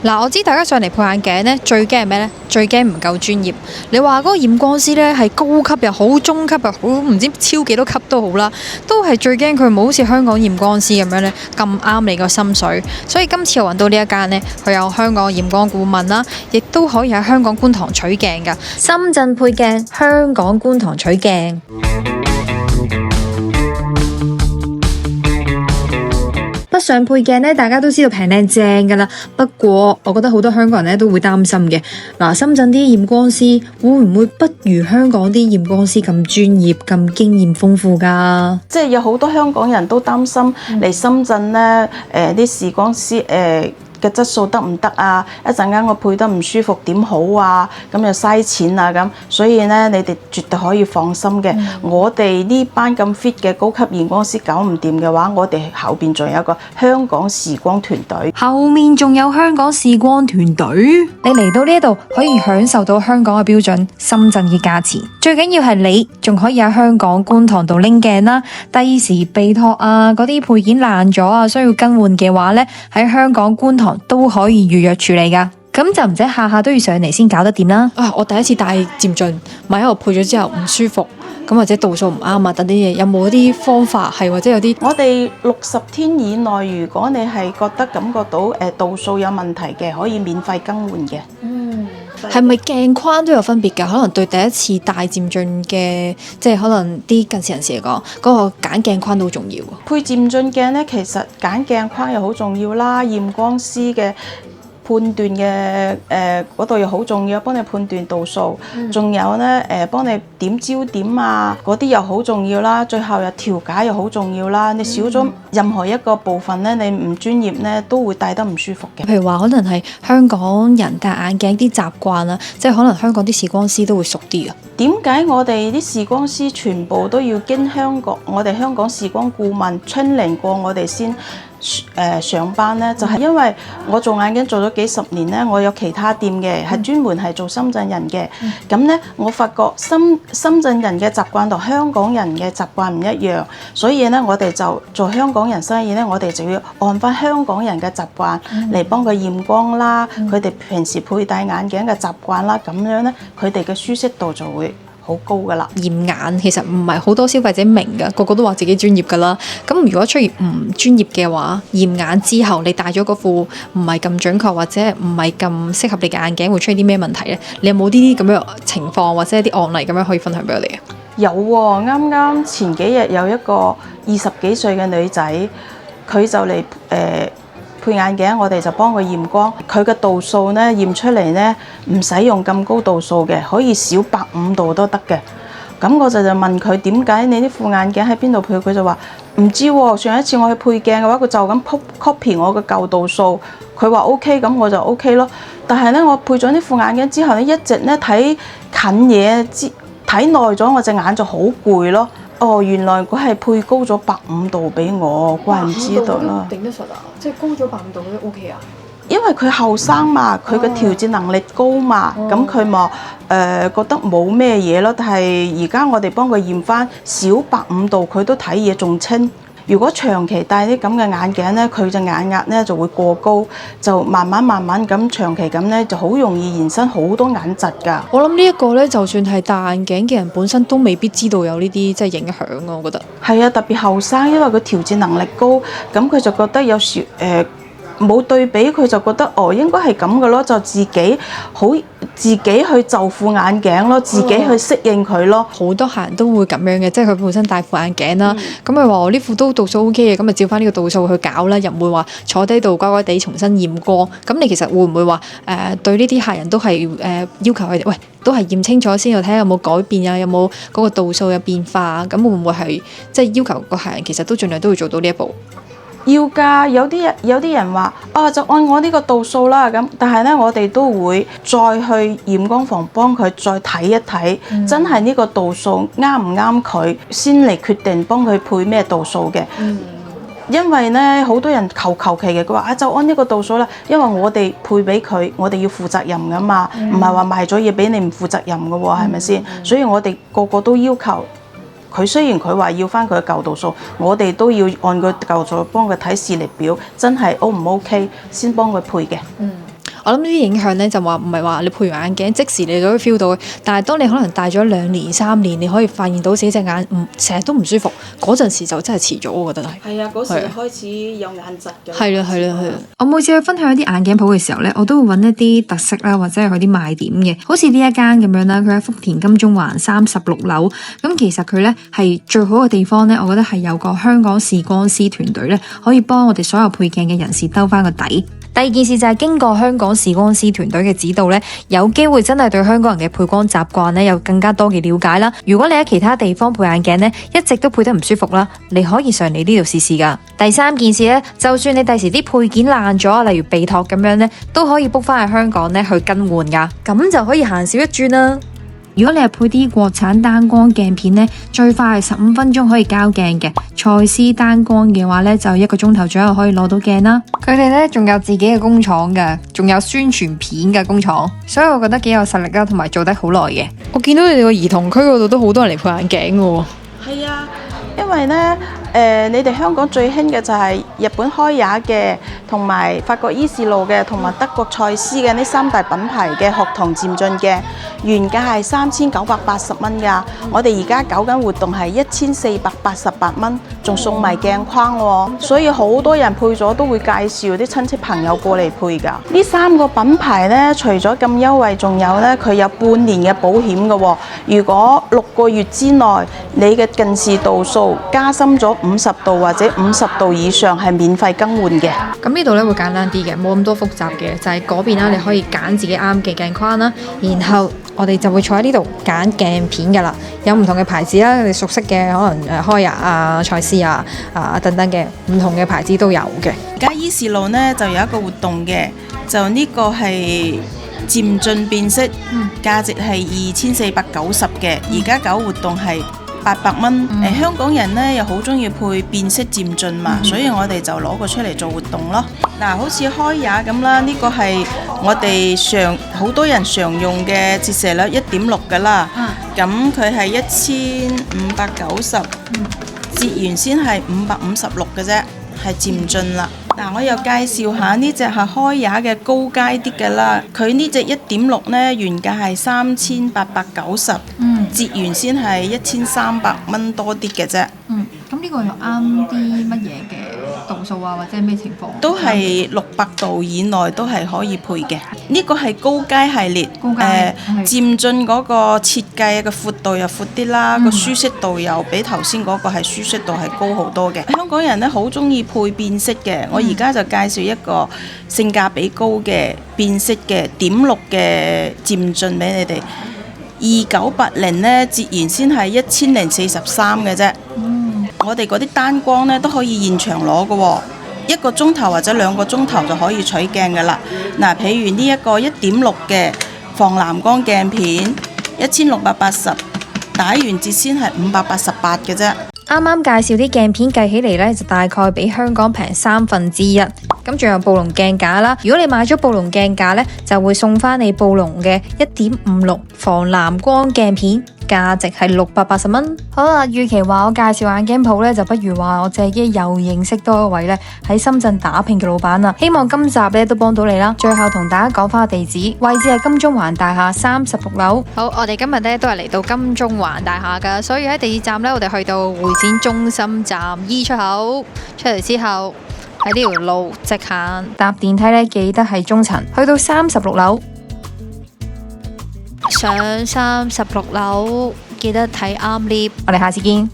嗱，我知大家上嚟配眼鏡咧，最驚係咩咧？最驚唔夠專業。你話嗰個驗光師咧係高級又好，中級又好，唔知超幾多級都好啦，都係最驚佢唔好似香港驗光師咁樣咧咁啱你個心水。所以今次又揾到呢一間呢，佢有香港驗光顧問啦，亦都可以喺香港觀塘取鏡㗎。深圳配鏡，香港觀塘取鏡。北上配鏡咧，大家都知道平靚正噶啦。不過我覺得好多香港人咧都會擔心嘅。嗱，深圳啲驗光師會唔會不如香港啲驗光師咁專業、咁經驗豐富噶？即係有好多香港人都擔心嚟深圳咧，啲視光師嘅質素得唔得啊？一陣間我配得唔舒服點好啊？咁又嘥錢啊咁，所以咧你哋絕對可以放心嘅。我哋呢班咁 fit 嘅高級驗光師搞唔掂嘅話，我哋後邊仲有一個香港視光團隊。後面仲有香港視光團隊，你嚟到呢度可以享受到香港嘅標準，深圳嘅價錢。最緊要係你仲可以喺香港觀塘度拎鏡啦，第時鼻托啊嗰啲配件爛咗啊需要更換嘅話呢，喺香港觀塘都可以預約處理噶，咁就唔使下下都要上嚟先搞得掂啦。我第一次戴漸進，萬一我配咗之後唔舒服，咁或者度數唔啱啊，等啲嘢有冇啲方法係或者有啲？我哋60天以內，如果你係覺得感覺到度數有問題嘅，可以免費更換嘅。係咪鏡框都有分別㗎？可能對第一次戴漸進嘅，即係可能啲近視人士嚟講，嗰個揀鏡框都好重要。配漸進鏡咧，其實揀鏡框又好重要啦，驗光師嘅判斷嘅嗰度又好重要，幫你判斷度數，仲有咧幫你點焦點啊，嗰啲又好重要啦。最後又調解又好重要啦。你少咗任何一個部分咧，你唔專業咧，都會戴得唔舒服嘅。譬如話，可能係香港人戴眼鏡啲習慣啦，即係可能香港啲視光師都會熟啲啊。點解我哋啲視光師全部都要經我哋香港視光顧問training過我哋先上班呢？就係因為我做眼鏡做咗幾十年呢，我有其他店嘅係專門係做深圳人嘅。咁呢，我發覺深圳人嘅習慣同香港人嘅習慣唔一樣，所以呢，我哋就做香港人生意呢，我哋就要按翻香港人嘅習慣嚟幫佢驗光啦，佢哋平時佩戴眼鏡嘅習慣啦，咁樣呢，佢哋嘅舒適度就會好高噶啦。驗眼其實唔係好多消費者明㗎，個個都話自己專業㗎啦。咁如果出現唔專業嘅話，驗眼之後你戴咗嗰副唔係咁準確或者唔係咁適合你嘅眼鏡，會出現啲咩問題呢？你有冇呢啲咁樣情況或者一啲案例咁樣可以分享俾我哋啊？有喎，啱啱前幾日有一個20幾歲嘅女仔，佢就嚟配眼鏡，我哋就幫佢驗光。佢嘅度數呢，驗出嚟呢，唔使用咁高度數嘅，可以少150度都得嘅。咁我就問佢點解你呢副眼鏡喺邊度配？佢就話唔知喎。上一次我去配鏡嘅話，佢就咁 copy 我嘅舊度數。佢話 OK，咁我就 OK 咯。但係呢，我配咗呢副眼鏡之後呢，一直呢睇近嘢，睇耐咗我隻眼就好攰咯。哦，原來佢係配高咗150度俾我，怪唔知道啦。頂得順啊！即係高咗150度都 OK 啊？因為佢後生嘛，佢嘅調節能力高嘛，咁佢咪覺得冇咩嘢咯。但係而家我哋幫佢驗翻少150度，佢都睇嘢仲清。如果長期戴啲咁嘅眼鏡咧，佢隻眼壓咧就會過高，就慢慢咁長期咁咧，就好容易延伸好多眼疾㗎。我諗呢一個咧，就算係戴眼鏡嘅人本身都未必知道有呢啲即係影響啊。我覺得係啊，特別後生，因為佢調節能力高，咁佢就覺得有時冇對比，佢就覺得應該係咁嘅咯，就自己去就副眼鏡咯，自己去適應佢咯。好多客人都會咁樣嘅，即係佢本身戴副眼鏡啦，咁佢話我呢副都度數 OK 嘅，咁咪照翻呢個度數去搞啦，又唔會話坐低度乖乖地重新驗光。咁你其實會唔會話對呢啲客人都係要求佢哋，喂，都係驗清楚先，又睇下有冇改變啊，有冇嗰個度數有變化啊？咁會唔會係即係要求個客人其實都盡量都會做到呢一步？要㗎，有啲人話就按我呢個度數啦咁，但係咧我哋都會再去驗光房幫佢再睇一睇，真係呢個度數啱唔啱佢，先嚟決定幫佢配咩度數嘅。因為咧好多人求其嘅，佢話就按呢個度數啦，因為我哋配俾佢，我哋要負責任㗎嘛，唔係話賣咗嘢俾你唔負責任㗎喎，係咪先？所以我哋個個都要求。佢雖然佢話要翻佢嘅舊度數，我哋都要按佢舊度數幫佢睇視力表，真係 O 唔 OK 先幫佢配嘅。我諗呢啲影響咧就話唔係話你配完眼鏡即時你就可以 feel 到嘅，但係當你可能戴咗2年3年，你可以發現到自己隻眼成日都唔舒服，嗰陣時就真係遲咗，我覺得係。係啊，嗰時開始有眼疾嘅。係啦。我每次去分享一啲眼鏡鋪嘅時候咧，我都會揾一啲特色啦，或者係佢啲賣點嘅，好似呢一間咁樣啦，佢喺福田金鐘環36樓。咁其實佢咧係最好嘅地方咧，我覺得係有個香港視光師團隊咧，可以幫我哋所有配鏡嘅人士兜翻個底。第二件事就係經過香港視光師團隊嘅指導咧，有機會真係對香港人嘅配光習慣咧有更加多嘅了解啦。如果你喺其他地方配眼鏡咧，一直都配得唔舒服啦，你可以上嚟呢度試試噶。第三件事咧，就算你第時啲配件爛咗，例如鼻托咁樣咧，都可以 book 翻去香港咧去更換噶，咁就可以行少一轉啦。如果你係配啲國產單光鏡片呢，最快係15分鐘可以交鏡嘅。蔡司單光嘅話呢，就1個鐘頭左右可以攞到鏡啦。佢哋呢仲有自己嘅工廠嘅，仲有宣傳片嘅工廠，所以我覺得幾有實力啦，同埋做得好耐嘅。我見到你哋個兒童區嗰度都好多人嚟配眼鏡嘅喎。係啊，因為呢，你哋香港最興嘅就係日本開也嘅，同埋法國伊士路嘅，同埋德國蔡司嘅呢3大品牌嘅學童漸進鏡，原價係3980蚊㗎。我哋而家搞緊活動係1488蚊，仲送埋鏡框喎。所以好多人配咗都會介紹啲親戚朋友過嚟配㗎。呢3個品牌呢，除咗咁優惠，仲有呢，佢有半年嘅保險㗎喎。如果6個月之內你嘅近視度數加深咗50度或者50度以上，係免費更換嘅。咁呢度咧會簡單啲嘅，冇咁多複雜嘅，就係嗰邊啦，你可以揀自己啱嘅鏡框啦，然後我哋就會坐喺呢度揀鏡片噶啦，有唔同嘅牌子啦，你熟悉嘅可能開也啊、蔡司啊、等等嘅唔同嘅牌子都有嘅。而家伊士路呢就有一個活動嘅，就呢個係漸進變色，價值係2490嘅，而家搞活動係800蚊。香港人呢又好中意配變色漸進嘛，所以我哋就攞個出嚟做活動咯。嗱，好似開也咁啦，呢個係我哋好多人常用嘅折射率1.6噶啦，咁佢係1590，折完先係556嘅啫，係漸進啦。嗱，我又介紹下呢隻係開也嘅高階啲嘅啦，佢呢隻1.6呢，原價係3890，折完先係1300蚊多啲嘅啫。咁呢個又啱啲乜嘢嘅度數啊，或者咩情況？都係600度以內都係可以配嘅。呢個係高階系列，漸進嗰個設計嘅闊度又闊啲啦，個舒適度又比頭先嗰個係舒適度係高好多嘅。香港人呢好中意配變色嘅，我而家就介紹一個性價比高嘅變色嘅0.6嘅漸進俾你哋，2980呢，折完先係1043嘅啫。我哋嗰啲單光呢都可以現場攞嘅喎，1個鐘頭或者2個鐘頭就可以取鏡嘅啦。嗱，譬如呢一個1.6嘅防藍光鏡片，1680，打完折先係588嘅啫。啱啱介紹啲鏡片計起嚟呢，就大概比香港平1/3。咁仲有暴龍鏡架啦，如果你買咗暴龍鏡架呢，就會送翻你暴龍嘅1.56防藍光鏡片，價值係680蚊。好啦，與其話我介紹眼鏡鋪呢，就不如話我自己又認識多一位呢喺深圳打拼嘅老闆啦。希望今集呢都幫到你啦。最後同大家講翻個地址，位置係金鐘環大廈36樓。好，我哋今日呢都係嚟到金鐘環大廈噶，所以喺地鐵站呢，我哋去到會展中心站 E 出口，出嚟之後喺呢條路直行，搭電梯呢記得係中層，去到36樓。上36樓，記得睇啱 lift。我哋下次見。